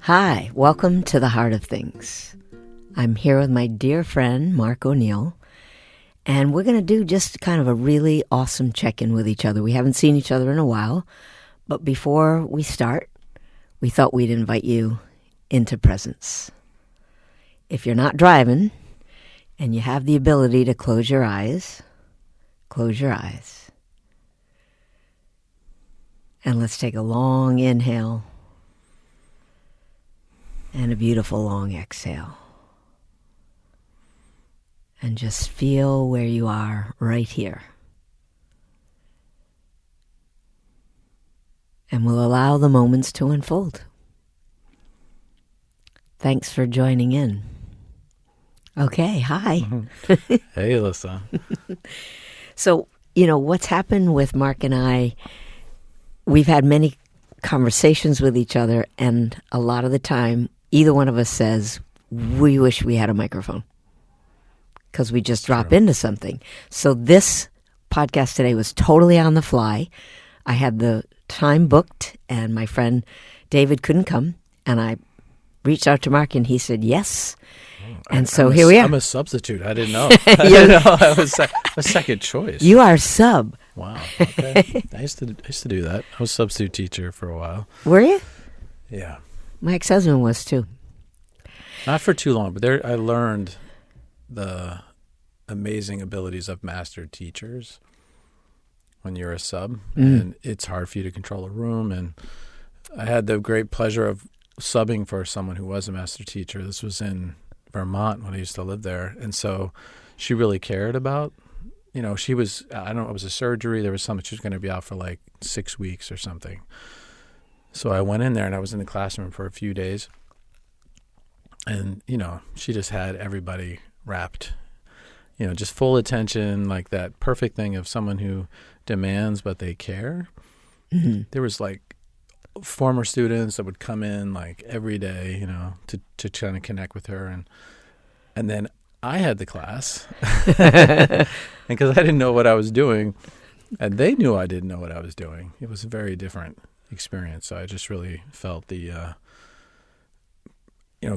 Hi, welcome to the Heart of Things. I'm here with my dear friend, Mark O'Neill, and we're going to do just kind of a really awesome check-in with each other. We haven't seen each other in a while, but before we start, we thought we'd invite you into presence. If you're not driving and you have the ability to close your eyes, close your eyes. And let's take a long inhale and a beautiful long exhale. And just feel where you are right here. And we'll allow the moments to unfold. Thanks for joining in. Okay, hi. Hey, Alyssa. So, what's happened with Mark and I, we've had many conversations with each other, and a lot of the time, either one of us says, we wish we had a microphone because we just drop into something. So this podcast today was totally on the fly. I had the time booked, and my friend David couldn't come, and I reached out to Mark, and he said yes. And so here we are. I'm a substitute. I didn't know. I didn't know I was a second choice. You are sub. Wow. Okay. I used to do that. I was a substitute teacher for a while. Were you? Yeah. My ex-husband was too. Not for too long, but I learned the amazing abilities of master teachers when you're a sub, and it's hard for you to control a room. And I had the great pleasure of subbing for someone who was a master teacher. This was in Vermont when I used to live there. And so she really cared about, she was, I don't know, it was a surgery. There was something, she was going to be out for like 6 weeks or something. So I went in there and I was in the classroom for a few days. And, she just had everybody wrapped, just full attention, like that perfect thing of someone who demands but they care. Mm-hmm. There was like former students that would come in like every day, to try to connect with her. And then I had the class because I didn't know what I was doing, and they knew I didn't know what I was doing. It was a very different experience. So I just really felt the,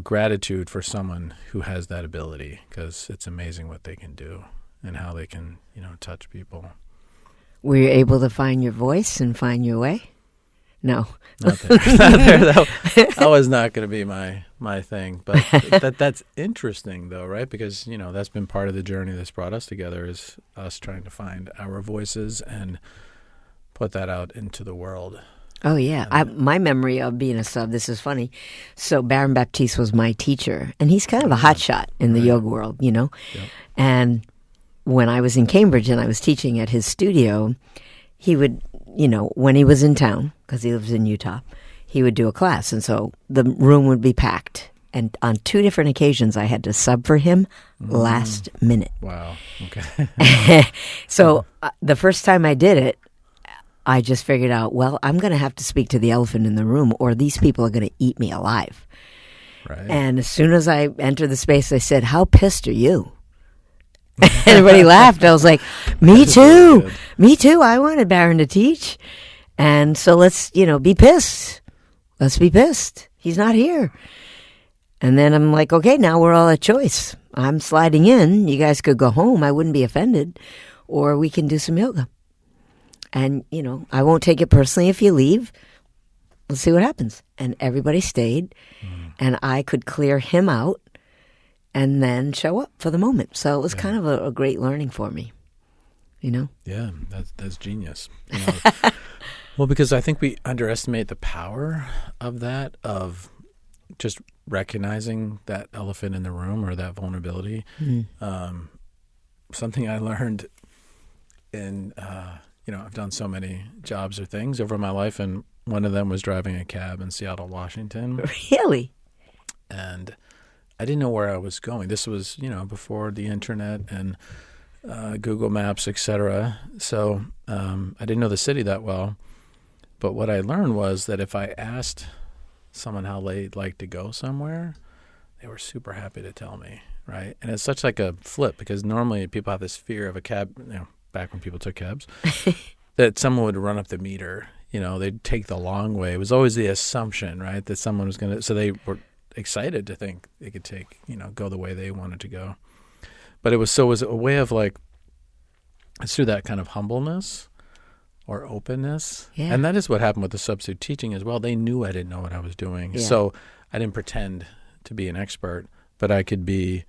gratitude for someone who has that ability, because it's amazing what they can do and how they can, touch people. Were you able to find your voice and find your way? No. Not there. Not there, though. That was not going to be my thing. But that's interesting, though, right? Because, that's been part of the journey that's brought us together, is us trying to find our voices and put that out into the world. Oh, yeah. My memory of being a sub, this is funny. So Baron Baptiste was my teacher, and he's kind of a hotshot in the yoga world, Yep. And when I was in Cambridge and I was teaching at his studio, he would, when he was in town, because he lives in Utah, he would do a class. And so the room would be packed. And on 2 different occasions, I had to sub for him last minute. Wow. Okay. So the first time I did it, I just figured out, well, I'm going to have to speak to the elephant in the room, or these people are going to eat me alive. Right. And as soon as I entered the space, I said, how pissed are you? Everybody laughed. I was like, me too. Really me too. I wanted Baron to teach. And so let's, be pissed. Let's be pissed. He's not here. And then I'm like, okay, now we're all at choice. I'm sliding in. You guys could go home. I wouldn't be offended. Or we can do some yoga. And, I won't take it personally if you leave. Let's see what happens. And everybody stayed. And I could clear him out and then show up for the moment. So it was kind of a great learning for me, Yeah, that's genius. Well, because I think we underestimate the power of that, of just recognizing that elephant in the room or that vulnerability. Something I learned in, I've done so many jobs or things over my life, and one of them was driving a cab in Seattle, Washington. Really? And I didn't know where I was going. This was, before the internet and Google Maps, etc. So I didn't know the city that well. But what I learned was that if I asked someone how they'd like to go somewhere, they were super happy to tell me, right? And it's such like a flip, because normally people have this fear of a cab, back when people took cabs, that someone would run up the meter, they'd take the long way. It was always the assumption, right, that someone was going to, so they were excited to think they could go the way they wanted to go. But it was a way of like, it's through that kind of humbleness or openness. Yeah. And that is what happened with the substitute teaching as well. They knew I didn't know what I was doing. Yeah. So I didn't pretend to be an expert, but I could be,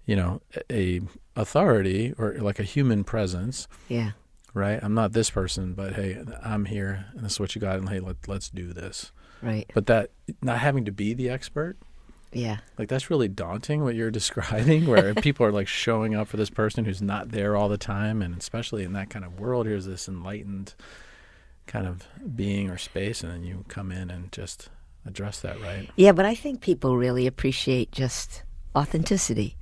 a authority or like a human presence. Yeah. Right? I'm not this person, but hey, I'm here and this is what you got, and hey, let's do this. Right. But that, not having to be the expert, yeah, like that's really daunting what you're describing, where people are like showing up for this person who's not there all the time. And especially in that kind of world, here's this enlightened kind of being or space, and then you come in and just address that, right? Yeah, but I think people really appreciate just authenticity.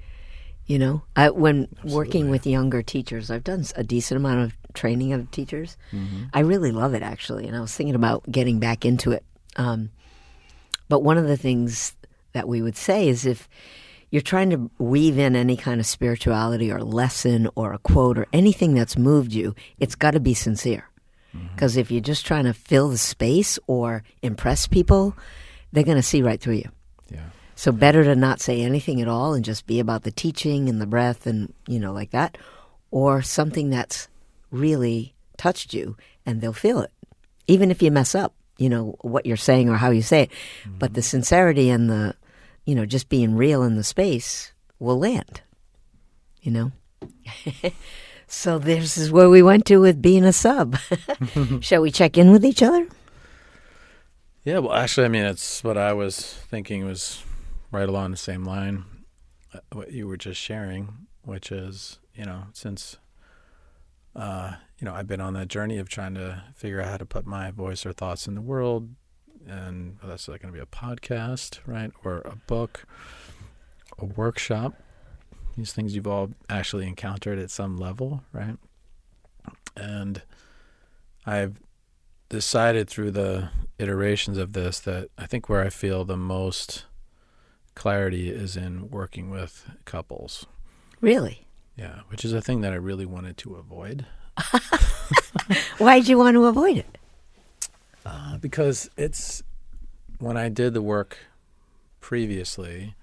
When working with younger teachers, I've done a decent amount of training of teachers. Mm-hmm. I really love it, actually, and I was thinking about getting back into it. But one of the things that we would say is if you're trying to weave in any kind of spirituality or lesson or a quote or anything that's moved you, it's got to be sincere. Because if you're just trying to fill the space or impress people, they're going to see right through you. Yeah. So better to not say anything at all and just be about the teaching and the breath and, like that, or something that's really touched you and they'll feel it, even if you mess up, what you're saying or how you say it. Mm-hmm. But the sincerity and the, just being real in the space will land, So this is where we went to with being a sub. Shall we check in with each other? Yeah, well, actually, it's what I was thinking was right along the same line, what you were just sharing, which is, since, I've been on that journey of trying to figure out how to put my voice or thoughts in the world, and that's like going to be a podcast, right, or a book, a workshop, these things you've all actually encountered at some level, right? And I've decided through the iterations of this that I think where I feel the most clarity is in working with couples. Really? Yeah, which is a thing that I really wanted to avoid. Why did you want to avoid it? Because it's, when I did the work previously,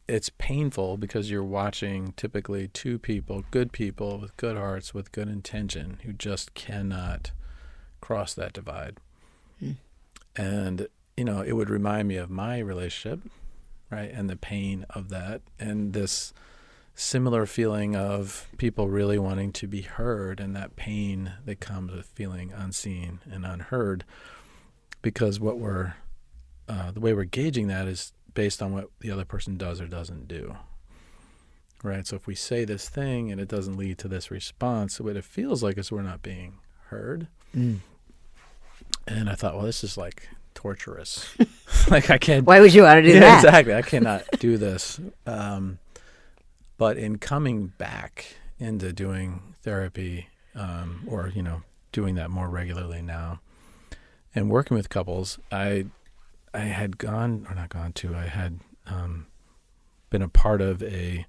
it's painful because you're watching typically two people, good people with good hearts, with good intention, who just cannot cross that divide. And, it would remind me of my relationship, right, and the pain of that, and this similar feeling of people really wanting to be heard, and that pain that comes with feeling unseen and unheard, because what we're the way we're gauging that is based on what the other person does or doesn't do, right? So if we say this thing and it doesn't lead to this response, what it feels like is we're not being heard. And I thought, well, this is like torturous. Like I can't. Why would you want to do that? Exactly. I cannot do this. But in coming back into doing therapy, or doing that more regularly now, and working with couples, I had I had been a part of a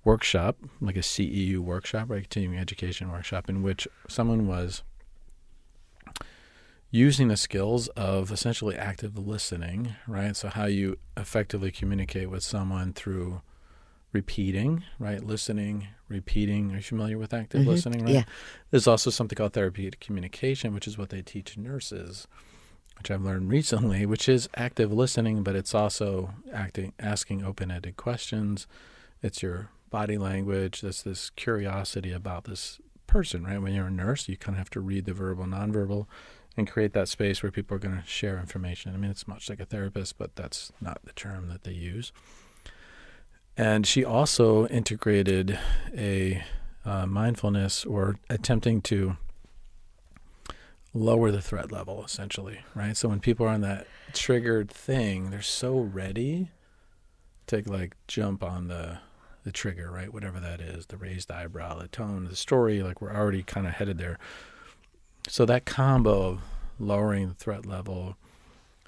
workshop, like a CEU workshop, right, continuing education workshop, in which someone was using the skills of essentially active listening, right? So how you effectively communicate with someone through repeating, right? Listening, repeating. Are you familiar with active listening, right? Yeah. There's also something called therapeutic communication, which is what they teach nurses, which I've learned recently, which is active listening, but it's also asking open-ended questions. It's your body language. There's this curiosity about this person, right? When you're a nurse, you kind of have to read the verbal, nonverbal, and create that space where people are going to share information. It's much like a therapist, but that's not the term that they use. And she also integrated a mindfulness, or attempting to lower the threat level, essentially, right? So when people are on that triggered thing, they're so ready to like jump on the trigger, right? Whatever that is, the raised eyebrow, the tone, the story, like we're already kind of headed there. So that combo of lowering the threat level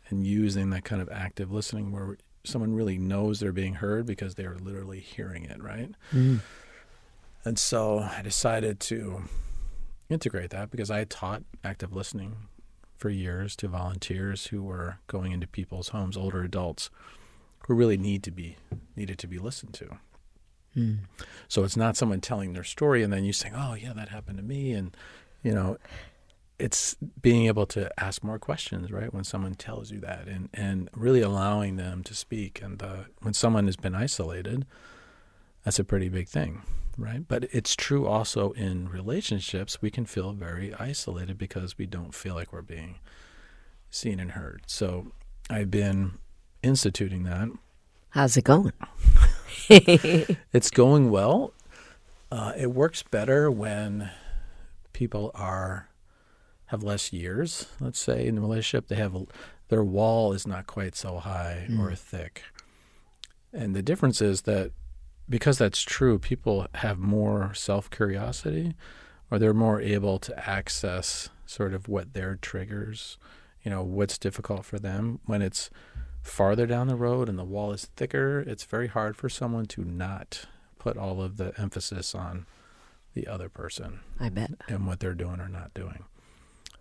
and using that kind of active listening where someone really knows they're being heard because they're literally hearing it, right? And so I decided to integrate that because I had taught active listening for years to volunteers who were going into people's homes, older adults who really needed to be listened to. So it's not someone telling their story and then you saying, oh, yeah, that happened to me. And, it's being able to ask more questions, right, when someone tells you that and really allowing them to speak. And when someone has been isolated, that's a pretty big thing, right? But it's true also in relationships. We can feel very isolated because we don't feel like we're being seen and heard. So I've been instituting that. How's it going? It's going well. It works better when people have less years, let's say, in the relationship. They have their wall is not quite so high or thick. And the difference is that because that's true, people have more self-curiosity, or they're more able to access sort of what their triggers, what's difficult for them. When it's farther down the road and the wall is thicker, it's very hard for someone to not put all of the emphasis on the other person. I bet. And what they're doing or not doing.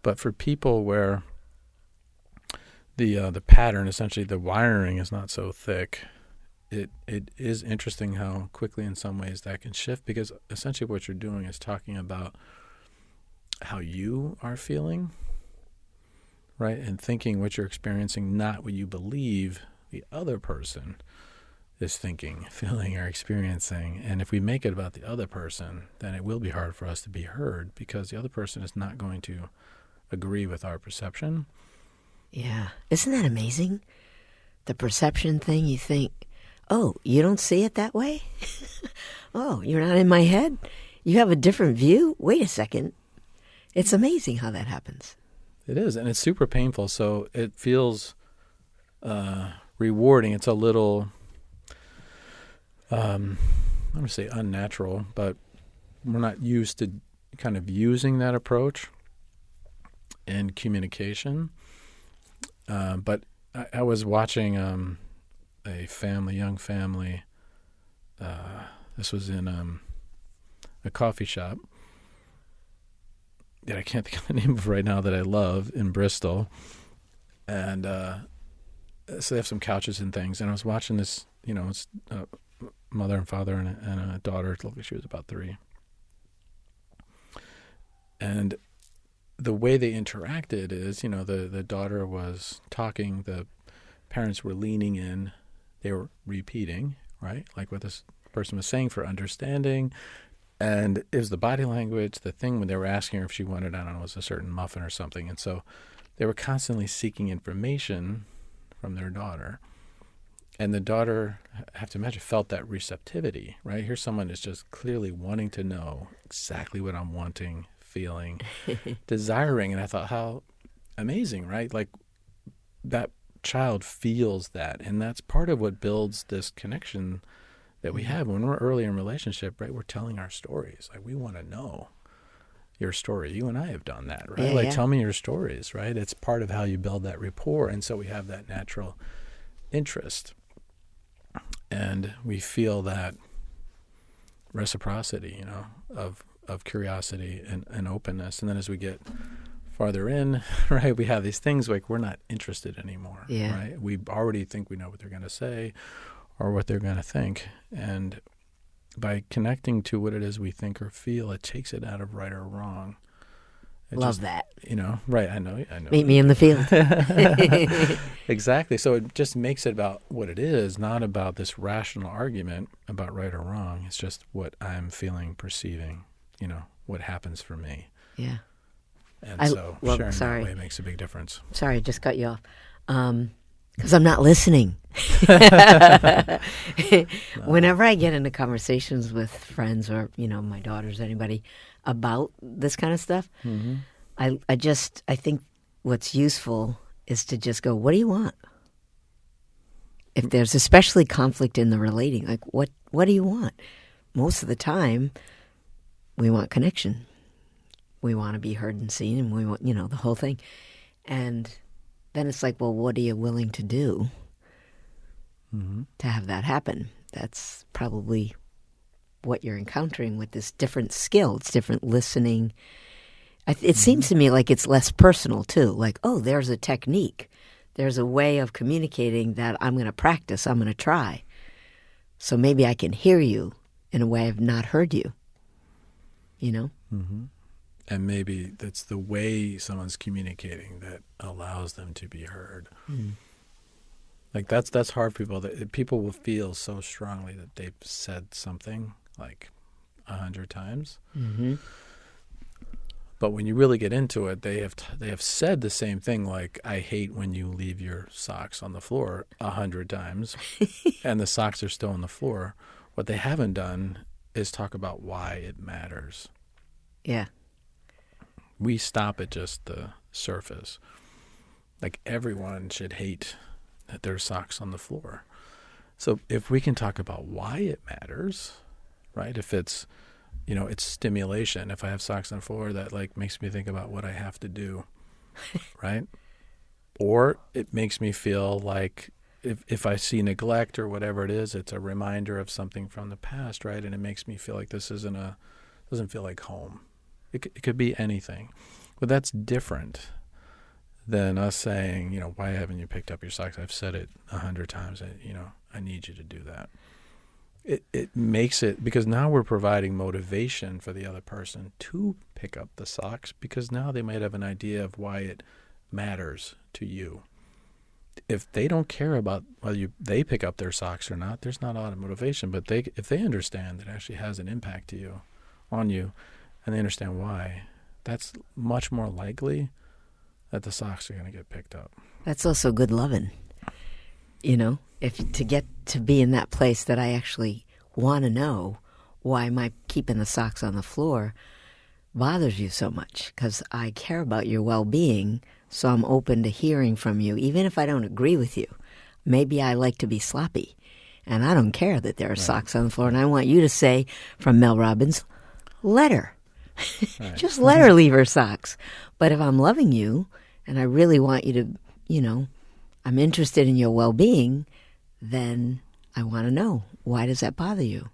But for people where the pattern, essentially the wiring is not so thick, it is interesting how quickly in some ways that can shift, because essentially what you're doing is talking about how you are feeling, right? And thinking what you're experiencing, not what you believe the other person is thinking, feeling, or experiencing. And if we make it about the other person, then it will be hard for us to be heard, because the other person is not going to agree with our perception. Yeah. Isn't that amazing? The perception thing, you think, oh, you don't see it that way? Oh, you're not in my head? You have a different view? Wait a second. It's amazing how that happens. It is, and it's super painful. So it feels rewarding. It's a little, I'm going to say unnatural, but we're not used to kind of using that approach in communication. But I was watching a young family. This was in a coffee shop that I can't think of the name of right now that I love in Bristol. And so they have some couches and things. And I was watching this, it's a mother and father and a daughter. It looked like she was about 3. And the way they interacted is, the daughter was talking, the parents were leaning in, they were repeating, right? Like what this person was saying for understanding. And it was the body language, the thing when they were asking her if she wanted, I don't know, it was a certain muffin or something. And so they were constantly seeking information from their daughter. And the daughter, I have to imagine, felt that receptivity, right? Here's someone that's just clearly wanting to know exactly what I'm wanting, feeling, desiring. And I thought, how amazing, right? Like that child feels that. And that's part of what builds this connection that we have when we're early in relationship, right? We're telling our stories. Like, we want to know your story. You and I have done that, right? Yeah, Tell me your stories, right? It's part of how you build that rapport. And so we have that natural interest. And we feel that reciprocity, of curiosity and openness. And then as we get farther in, right, we have these things like we're not interested anymore, right? We already think we know what they're going to say or what they're going to think. And by connecting to what it is we think or feel, it takes it out of right or wrong. Love that. Right, I know. Meet me in the field. Exactly. So it just makes it about what it is, not about this rational argument about right or wrong. It's just what I'm feeling, perceiving, what happens for me. Yeah. And sharing that way makes a big difference. Sorry, I just cut you off. Because I'm not listening. Whenever I get into conversations with friends or, my daughters, anybody, about this kind of stuff, mm-hmm. I think what's useful is to just go, what do you want? If there's especially conflict in the relating, like, what do you want? Most of the time, we want connection. We want to be heard and seen, and we want, the whole thing. And then it's like, well, what are you willing to do mm-hmm. to have that happen? That's probably what you're encountering with this different skill. It's different listening. It seems to me like it's less personal, too. Like, oh, there's a technique. There's a way of communicating that I'm going to practice, I'm going to try. So maybe I can hear you in a way I've not heard you, you know? Mm-hmm. And maybe that's the way someone's communicating that allows them to be heard. Mm. Like that's hard for people. People will feel so strongly that they've said something like 100 times. Mm-hmm. But when you really get into it, they have said the same thing, like, I hate when you leave your socks on the floor 100 times and the socks are still on the floor. What they haven't done is talk about why it matters. Yeah. We stop at just the surface. Like, everyone should hate that there's socks on the floor. So if we can talk about why it matters, right? If it's, it's stimulation. If I have socks on the floor, that like makes me think about what I have to do, right? Or it makes me feel like if I see neglect or whatever it is, it's a reminder of something from the past, right? And it makes me feel like this doesn't feel like home. It could be anything. But that's different than us saying, why haven't you picked up your socks? I've said it 100 times. I need you to do that. It makes it, because now we're providing motivation for the other person to pick up the socks, because now they might have an idea of why it matters to you. If they don't care about whether they pick up their socks or not, there's not a lot of motivation. But if they understand that it actually has an impact on you, and they understand why, that's much more likely that the socks are going to get picked up. That's also good loving. If to get to be in that place that I actually want to know why my keeping the socks on the floor bothers you so much, because I care about your well-being, so I'm open to hearing from you, even if I don't agree with you. Maybe I like to be sloppy, and I don't care that there are socks on the floor, and I want you to say, from Mel Robbins, let her. Right. Just let her leave her socks. But if I'm loving you, and I really want you to, I'm interested in your well-being, then I want to know, why does that bother you?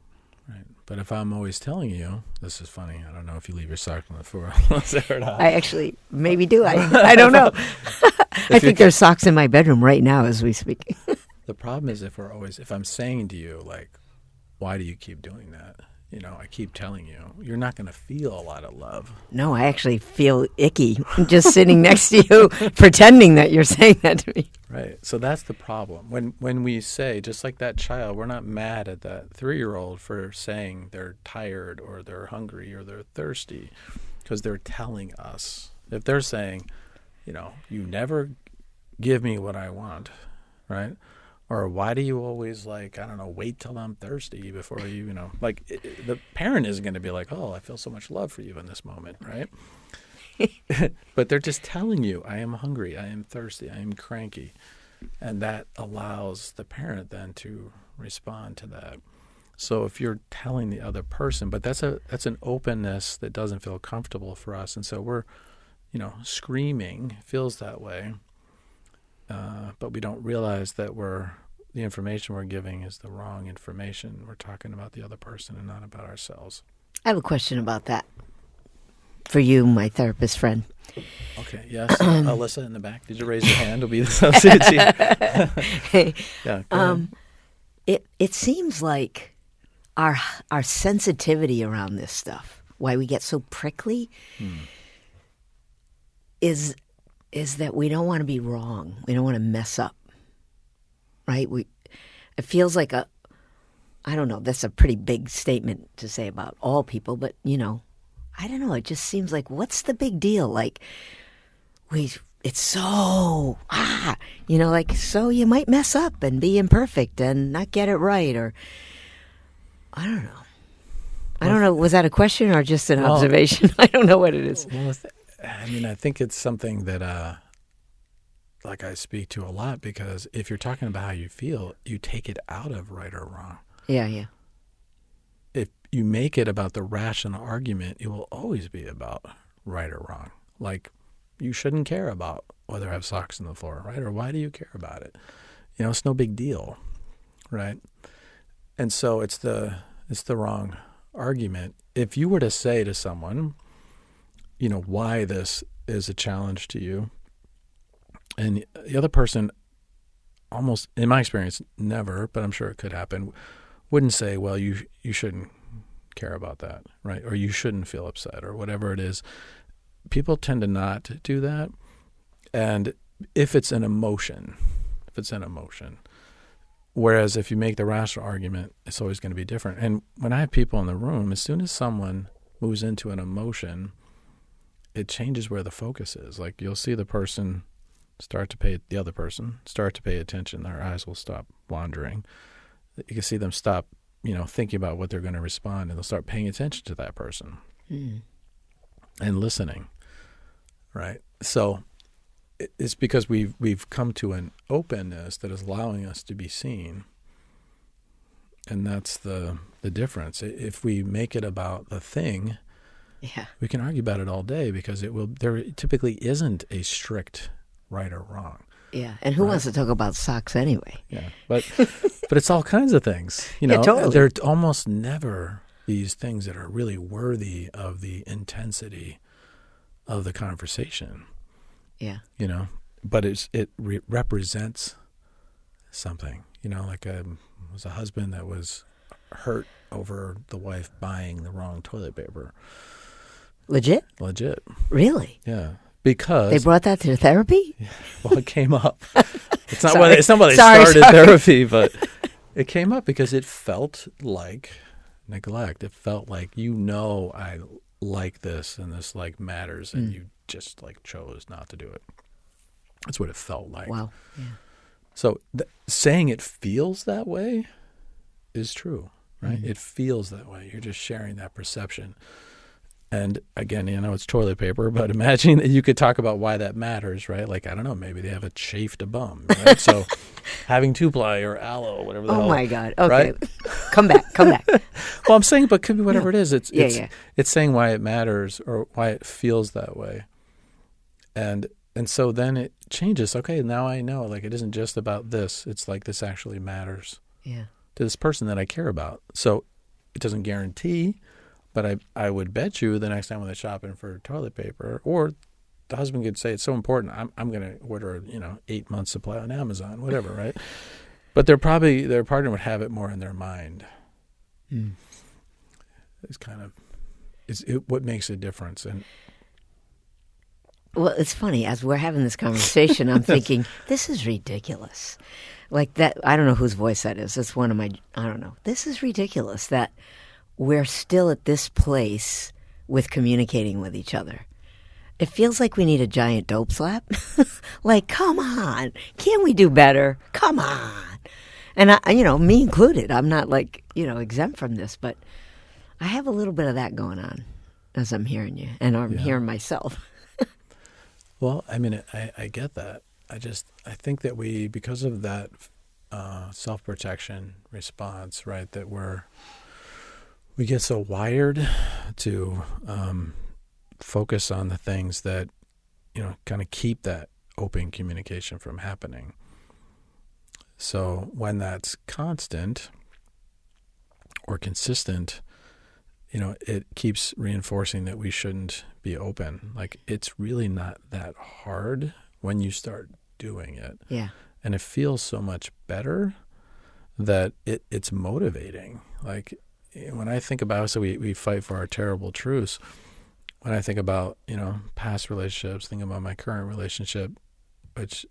Right. But if I'm always telling you, this is funny, I don't know if you leave your socks on the floor or not. I actually maybe do. I don't know. I think there's socks in my bedroom right now as we speak. The problem is if I'm saying to you, like, why do you keep doing that? I keep telling you, you're not going to feel a lot of love. No, I actually feel icky just sitting next to you, pretending that you're saying that to me. Right. So that's the problem. When we say, just like that child, we're not mad at that 3-year-old for saying they're tired or they're hungry or they're thirsty, because they're telling us. If they're saying, you never give me what I want, right? Or why do you always, wait till I'm thirsty before you, the parent isn't going to be like, oh, I feel so much love for you in this moment, right? But they're just telling you, I am hungry, I am thirsty, I am cranky. And that allows the parent then to respond to that. So if you're telling the other person, but that's an openness that doesn't feel comfortable for us. And so we're, screaming feels that way. But we don't realize that the information we're giving is the wrong information. We're talking about the other person and not about ourselves. I have a question about that for you, my therapist friend. Okay, yes. Alyssa in the back. Did you raise your hand? It'll be the associate. Yeah, it seems like our sensitivity around this stuff, why we get so prickly, is that we don't want to be wrong. We don't want to mess up, right? It feels like I don't know, that's a pretty big statement to say about all people, but, I don't know. It just seems like, what's the big deal? Like, it's so, so you might mess up and be imperfect and not get it right, or, I don't know. I don't know. Was that a question or just an observation? I don't know what it is. Well, I think it's something that, I speak to a lot, because if you're talking about how you feel, you take it out of right or wrong. Yeah. If you make it about the rational argument, it will always be about right or wrong. Like, you shouldn't care about whether I have socks on the floor, right? Or why do you care about it? It's no big deal, right? And so it's the wrong argument. If you were to say to someone, why this is a challenge to you. And the other person almost, in my experience, never, but I'm sure it could happen, wouldn't say, well, you shouldn't care about that, right? Or you shouldn't feel upset or whatever it is. People tend to not do that. And if it's an emotion, whereas if you make the rational argument, it's always going to be different. And when I have people in the room, as soon as someone moves into an emotion, it changes where the focus is. Like you'll see the other person start to pay attention. Their eyes will stop wandering. You can see them stop, thinking about what they're going to respond, and they'll start paying attention to that person and listening, right? So it's because we've come to an openness that is allowing us to be seen, and that's the difference. If we make it about the thing, we can argue about it all day because there typically isn't a strict right or wrong. Yeah, and who wants to talk about socks anyway? Yeah, but it's all kinds of things. Totally. There are almost never these things that are really worthy of the intensity of the conversation. Yeah. But it represents something. Like was a husband that was hurt over the wife buying the wrong toilet paper. Legit? Really? Yeah. Because they brought that to therapy? Yeah, well, it came up. It's not Sorry. why they started therapy, but it came up because it felt like neglect. It felt like I like this and this matters, and you just chose not to do it. That's what it felt like. Wow. Yeah. So saying it feels that way is true, right? It feels that way. You're just sharing that perception. And again, it's toilet paper, but imagine that you could talk about why that matters, right? Like, I don't know, maybe they have a chafed bum, right? So having 2-ply or aloe, whatever the hell. Oh my God. Okay. Right? Come back. Well, I'm saying, but could be whatever it is. It's saying why it matters or why it feels that way. And so then it changes. Okay, now I know, it isn't just about this. It's this actually matters to this person that I care about. So it doesn't guarantee, but I would bet you the next time when they're shopping for toilet paper, or the husband could say it's so important, I'm going to order 8 months supply on Amazon, whatever, right? But their partner would have it more in their mind. It's kind of what makes a difference. And well, it's funny as we're having this conversation, I'm thinking this is ridiculous. Like that, I don't know whose voice that is. It's one of my. I don't know. This is ridiculous that we're still at this place with communicating with each other. It feels like we need a giant dope slap. Come on. Can't we do better? Come on. And, me included, I'm not exempt from this, but I have a little bit of that going on as I'm hearing you, and I'm hearing myself. Well, I get that. I think that because of that self-protection response, right, that we get so wired to focus on the things that, kind of keep that open communication from happening. So when that's constant or consistent, it keeps reinforcing that we shouldn't be open. It's really not that hard when you start doing it. Yeah. And it feels so much better that it's motivating. When I think about, so we fight for our terrible truths. When I think about, past relationships, think about my current relationship, which,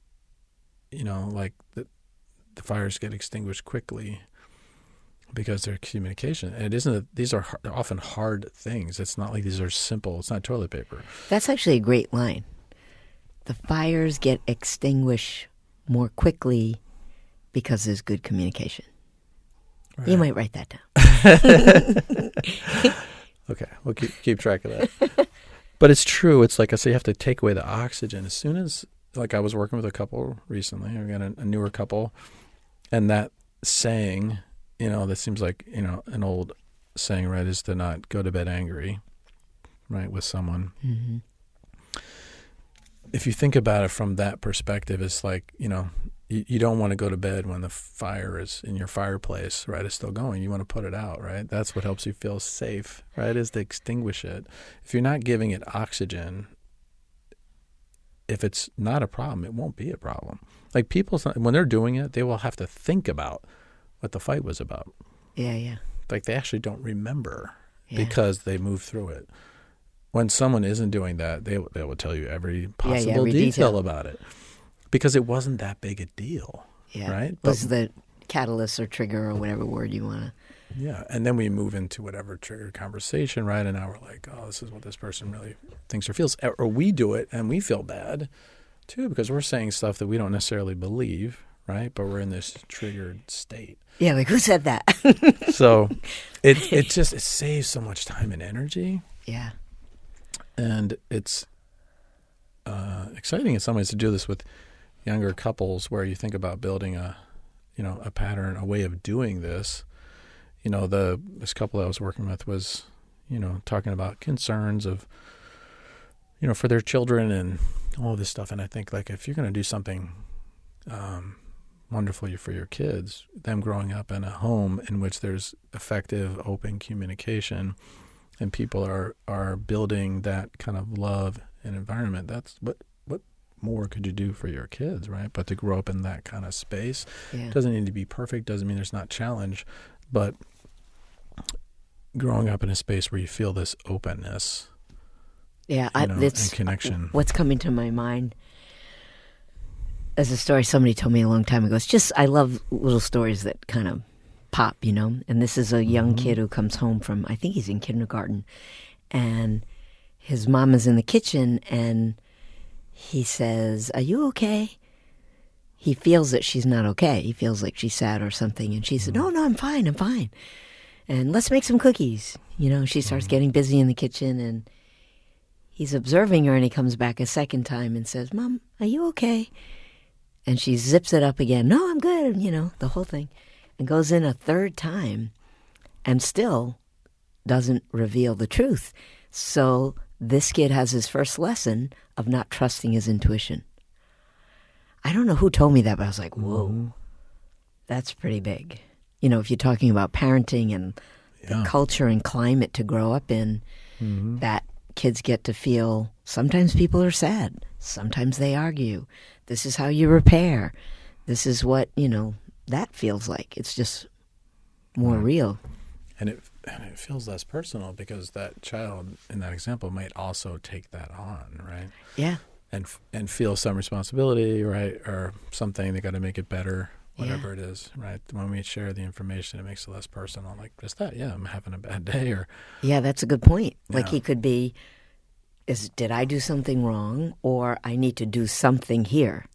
the fires get extinguished quickly because they're communication. And it isn't, they're often hard things. It's not like these are simple. It's not toilet paper. That's actually a great line. The fires get extinguished more quickly because there's good communication. Right. You might write that down. Okay, we'll keep track of that. But it's true. It's like I say, you have to take away the oxygen. As soon as, I was working with a couple recently. I got a newer couple, and that saying, that seems like, an old saying, right, is to not go to bed angry, right, with someone. Mm-hmm. If you think about it from that perspective, it's like, you don't want to go to bed when the fire is in your fireplace, right? It's still going. You want to put it out, right? That's what helps you feel safe, right? Is to extinguish it. If you're not giving it oxygen, if it's not a problem, it won't be a problem. Like people, when they're doing it, they will have to think about what the fight was about. Yeah, yeah. Like they actually don't remember because they move through it. When someone isn't doing that, they will tell you every possible every detail about it. Because it wasn't that big a deal, right? Was the catalyst or trigger or whatever word you want to. Yeah, and then we move into whatever triggered conversation, right? And now we're like, oh, this is what this person really thinks or feels. Or we do it and we feel bad, too, because we're saying stuff that we don't necessarily believe, right? But we're in this triggered state. Yeah, like who said that? So it saves so much time and energy. Yeah. And it's exciting in some ways to do this with younger couples where you think about building a pattern, a way of doing this. This couple I was working with was, talking about concerns of, for their children and all this stuff. And I think like if you're going to do something wonderful for your kids, them growing up in a home in which there's effective, open communication and people are building that kind of love and environment, that's what more could you do for your kids, right? But to grow up in that kind of space, doesn't need to be perfect, doesn't mean there's not challenge, but growing up in a space where you feel this openness, and connection. What's coming to my mind is a story somebody told me a long time ago. It's just, I love little stories that kind of pop, and this is a young kid who comes home from, I think he's in kindergarten, and his mom is in the kitchen, and he says, "Are you okay?" He feels that she's not okay. He feels like she's sad or something. And she said, no, I'm fine. And let's make some cookies. She starts getting busy in the kitchen, and he's observing her, and he comes back a second time and says, "Mom, are you okay?" And she zips it up again. "No, I'm good," the whole thing. And goes in a third time and still doesn't reveal the truth. So this kid has his first lesson of not trusting his intuition. I don't know who told me that, but I was like, whoa, that's pretty big. If you're talking about parenting and the culture and climate to grow up in, that kids get to feel sometimes people are sad. Sometimes they argue. This is how you repair. This is what, that feels like. It's just more real. And it feels less personal because that child in that example might also take that on, right? Yeah. And feel some responsibility, right, or something. They got to make it better, whatever it is, right? When we share the information, it makes it less personal. Like just that, I'm having a bad day, or that's a good point. Like he could be, did I do something wrong, or I need to do something here?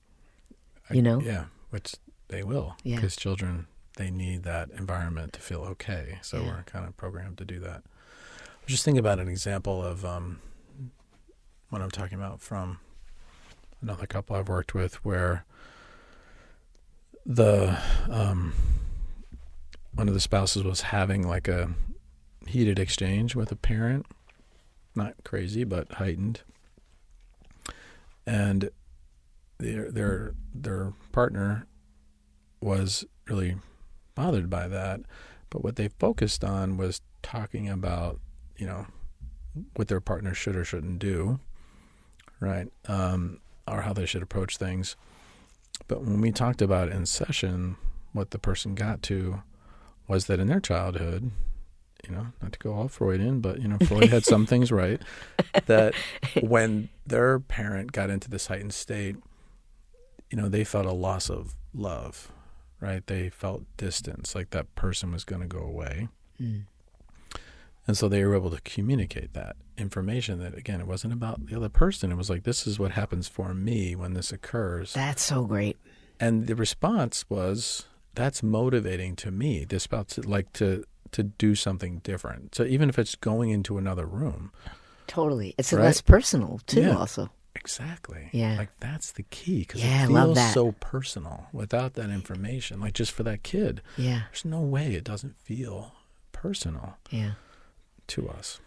Yeah, which they will, because children, they need that environment to feel okay. So we're kind of programmed to do that. I was just thinking about an example of what I'm talking about from another couple I've worked with, where the one of the spouses was having like a heated exchange with a parent, not crazy but heightened, and their partner was really bothered by that. But what they focused on was talking about what their partner should or shouldn't do, right? Or how they should approach things. But when we talked about it in session, what the person got to was that in their childhood, not to go all Freudian, but, Freud had some things right, that when their parent got into this heightened state, they felt a loss of love, right? They felt distance, like that person was going to go away. And so they were able to communicate that information that, again, it wasn't about the other person. It was like, this is what happens for me when this occurs. That's so great. And the response was, that's motivating to me. This about to do something different. So even if it's going into another room. Totally. It's less personal, too, also. Exactly. Yeah. Like that's the key, because it feels love that. so personal without that information. Like just for that kid. Yeah. There's no way it doesn't feel personal. Yeah. To us.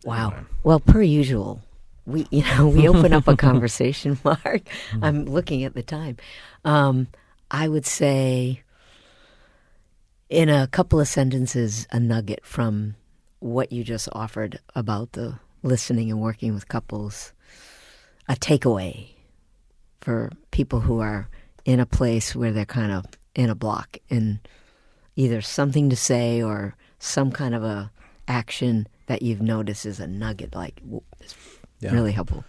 Wow. Anyway. Well, per usual, we open up a conversation, Mark. I'm looking at the time. I would say, in a couple of sentences, a nugget from what you just offered about the listening and working with couples, a takeaway for people who are in a place where they're kind of in a block in either something to say or some kind of a action that you've noticed is a nugget, like, it's really helpful.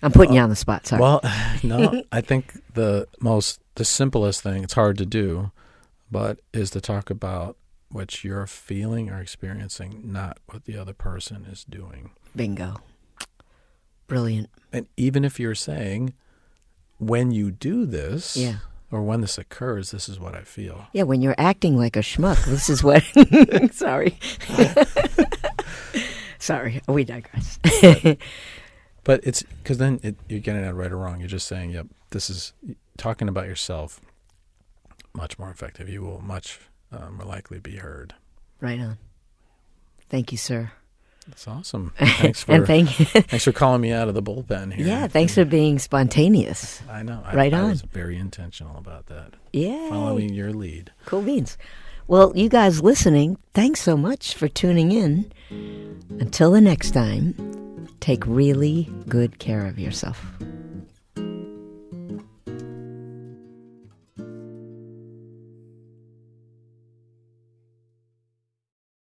I'm putting you on the spot, sorry. Well, no, I think the simplest thing, it's hard to do, but is to talk about what you're feeling or experiencing, not what the other person is doing. Bingo. Brilliant. And even if you're saying, when you do this, yeah, or when this occurs, this is what I feel. Yeah, when you're acting like a schmuck, this is what... Sorry. Sorry, we digress. But it's because then you're getting it right or wrong. You're just saying, yep, this is talking about yourself much more effective. You will much more likely be heard. Right on. Thank you, sir. That's awesome. Thanks for, thank you. Thanks for calling me out of the bullpen here. Yeah, thanks for being spontaneous. I know. Right on. I was very intentional about that. Yeah. Following your lead. Cool beans. Well, you guys listening, thanks so much for tuning in. Until the next time, take really good care of yourself.